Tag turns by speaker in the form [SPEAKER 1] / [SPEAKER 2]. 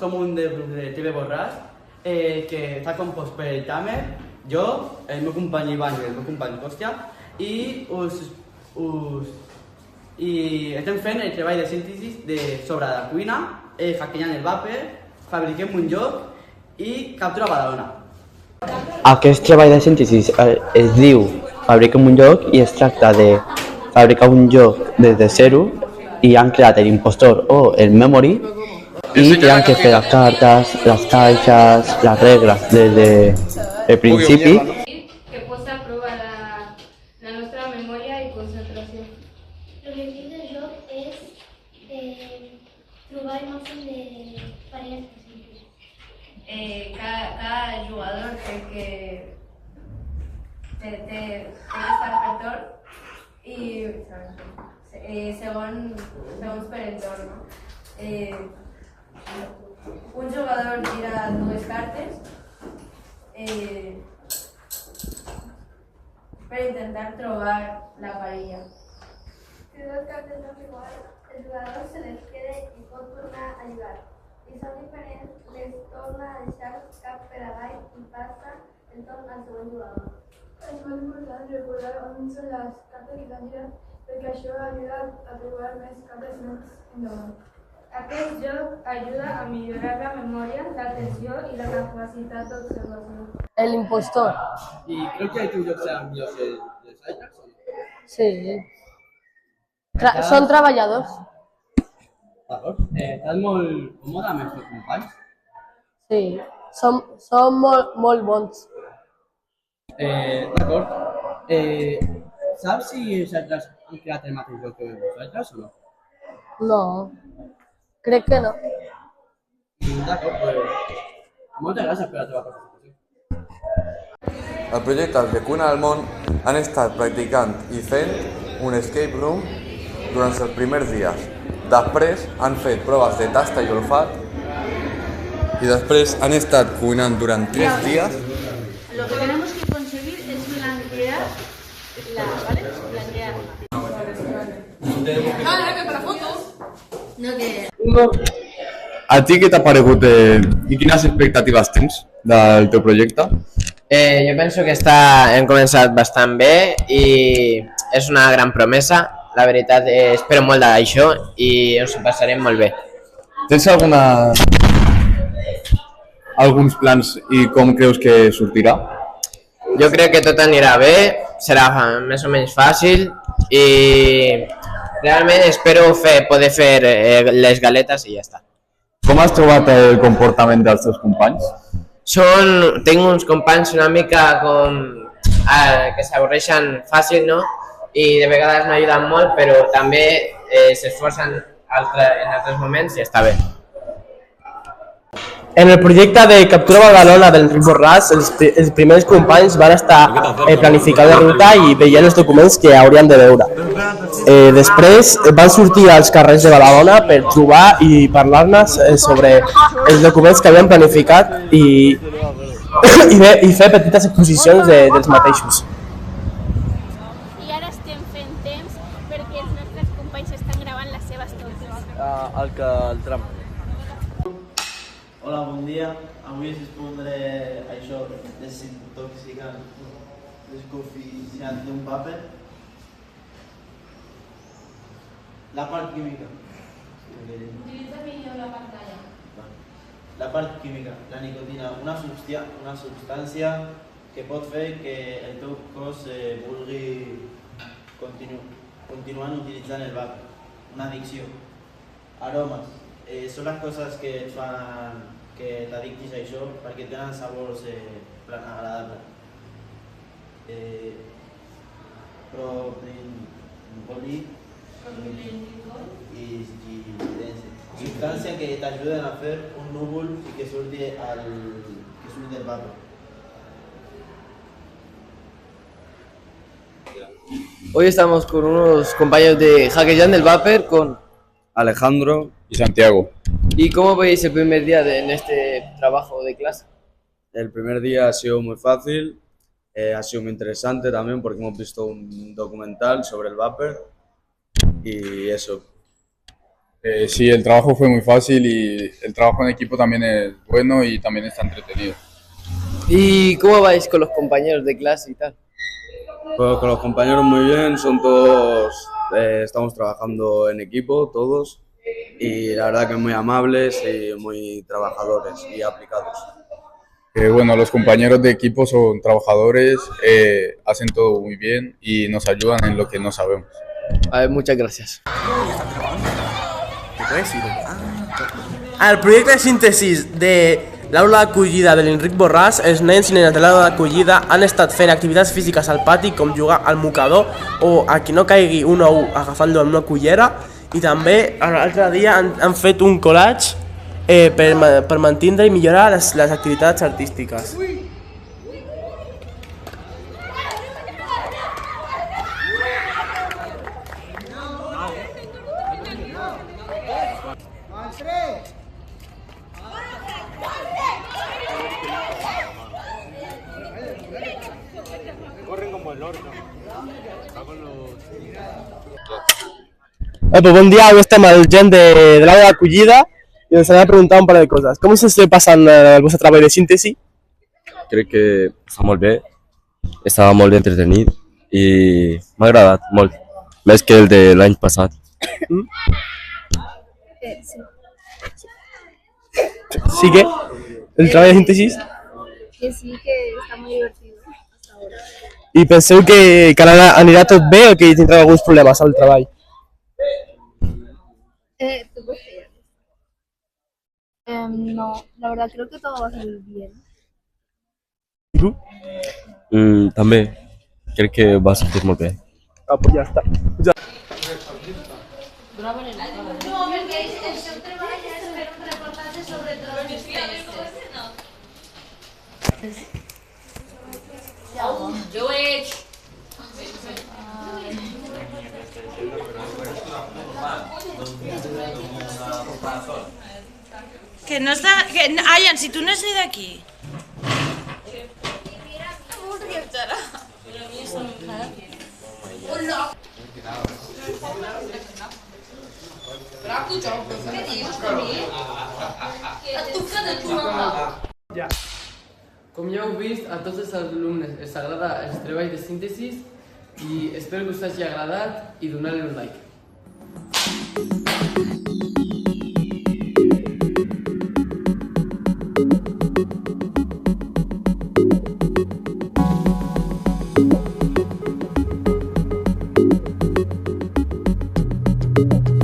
[SPEAKER 1] som un del grup de TV Borràs que fa compost per el Tamer, jo, el meu company Ivan i el meu company Kostya, i estem fent el treball de síntesi sobre la cuina, hackejant el vapor, fabriquem un joc i captura Badalona.
[SPEAKER 2] Aquest treball de síntesi es diu Fabriquem un joc i es tracta de fabricar un joc des de zero i han creat l'impostor o el memory i tenen que fer les cartes, les caixes, les regles des del principi.
[SPEAKER 3] Que posa a prova la nostra memòria i concentració.
[SPEAKER 4] L'objectiu del joc és trobar el màxim de parelles possibles.
[SPEAKER 3] Cada jugador té que estar per torn i segons per entorn. Un jugador tira dues cartes per intentar trobar la parella.
[SPEAKER 4] Si dues cartes són iguals, el jugador se les queda i pot tornar a jugar. Si són diferents, les torna a deixar cap per avall i passa el torn al segon jugador.
[SPEAKER 5] És molt important recordar on són les cartes que s'han girat perquè això ajuda a trobar més cartes més endavant.
[SPEAKER 3] Aquest joc ajuda a millorar la memòria, l'atenció i la capacitat d'observació.
[SPEAKER 6] El impostor.
[SPEAKER 1] I crec que el teu joc serà millor que els altres?
[SPEAKER 6] Sí. Són treballadors.
[SPEAKER 1] D'acord. Estàs molt còmode amb els teus companys?
[SPEAKER 6] Sí. Som molt bons.
[SPEAKER 1] D'acord. Saps si els altres han creat el mateix joc que vosaltres o no?
[SPEAKER 6] No. Crec que no.
[SPEAKER 1] D'acord, moltes gràcies per la teva participació.
[SPEAKER 7] Els projectes de Cuina del Món han estat practicant i fent un escape room durant els primers dies. Després han fet proves de tasta i olfat i després han estat cuinant durant 3 dies.
[SPEAKER 8] Lo que tenemos que conseguir es blanquear
[SPEAKER 7] A ti què t'ha paregut i quines expectatives tens del teu projecte?
[SPEAKER 9] Jo penso que hem començat bastant bé i és una gran promesa. La veritat, espero molt d'això i ens ho passarem molt bé.
[SPEAKER 7] Tens alguns plans i com creus que sortirà?
[SPEAKER 9] Jo crec que tot anirà bé, serà més o menys fàcil i realment espero poder fer les galetes i ja està.
[SPEAKER 7] Com has trobat el comportament dels teus companys?
[SPEAKER 9] Tinc uns companys una mica que s'avorreixen fàcil, no? I de vegades m'ajuden molt, però també s'esforcen en altres moments i està bé.
[SPEAKER 2] En el projecte de captura Badalona del Ric Borràs, els primers companys van estar planificant la ruta i veient els documents que haurien de veure. Després van sortir als carrers de Badalona per trobar i parlar-ne sobre els documents que havien planificat i fer petites exposicions dels mateixos.
[SPEAKER 8] I ara estem fent temps perquè els nostres companys estan gravant les seves totes.
[SPEAKER 1] El tram. Hola, bon dia. Avui us expondré això, desintoxicant, desconfiant d'un paper. La part química.
[SPEAKER 3] Utilitza millor la pantalla.
[SPEAKER 1] La part química, la nicotina, una substància que pot fer que el teu cos vulgui continuar utilitzant el vapor. Una addicció. Aromes. Són les coses que et fan que t'addictis a això perquè tenen sabors agradables. Propilenglicol i gibrense. Substància que t'ajuden a fer un núvol i que surti del vapor.
[SPEAKER 10] Hoy estamos con unos compañeros de Hackejant del Vapor con
[SPEAKER 7] Alejandro y Santiago.
[SPEAKER 10] ¿Y cómo veis el primer día en este trabajo de clase?
[SPEAKER 7] El primer día ha sido muy fácil, ha sido muy interesante también porque hemos visto un documental sobre el vapor y eso.
[SPEAKER 11] Sí, el trabajo fue muy fácil y el trabajo en equipo también es bueno y también está entretenido.
[SPEAKER 10] ¿Y cómo vais con los compañeros de clase y tal?
[SPEAKER 12] Pues con los compañeros muy bien, son todos, estamos trabajando en equipo, todos, y la verdad que muy amables y muy trabajadores y aplicados.
[SPEAKER 11] Bueno, los compañeros de equipo son trabajadores, hacen todo muy bien y nos ayudan en lo que no sabemos.
[SPEAKER 10] A ver, muchas gracias.
[SPEAKER 2] El projecte de síntesi de l'aula d'acollida de l'Enric Borràs, els nens i nenes de l'aula d'acollida han estat fent activitats físiques al pati com jugar al mocador o a qui no caigui un ou agafant-lo amb una cullera, i també l'altre dia han fet un collage per mantindre i millorar les activitats artístiques. Pues bon dia, avui estem amb gent de l'aula d'acollida i ens anem a preguntar un parell de coses. Com s'està passant el vostre treball de síntesi?
[SPEAKER 13] Crec que està molt bé, estava molt entretenit i m'ha agradat molt, més que el de l'any passat.
[SPEAKER 2] Sí que el treball de síntesi?
[SPEAKER 14] Que sí, que está muy divertido hasta ahora.
[SPEAKER 2] I penseu que ara anirà tot bé o que tindrà alguns problemes al treball?
[SPEAKER 14] ¿Tú qué crees? No, la verdad creo que todo va a salir bien.
[SPEAKER 2] I tu?
[SPEAKER 13] També, crec que va sortir molt bé.
[SPEAKER 2] Ah, pues ja està.
[SPEAKER 14] No, perquè el seu treball és fer un reportatge sobre drogues festes.
[SPEAKER 8] Jo ho he hecho.
[SPEAKER 15] Que no está... Ayan, si tú no eres ni de aquí.
[SPEAKER 10] Com ja heu vist, a tots els alumnes els agrada els treballs de síntesi i espero que us hagi agradat i donar-li un like.
[SPEAKER 2] Thank you.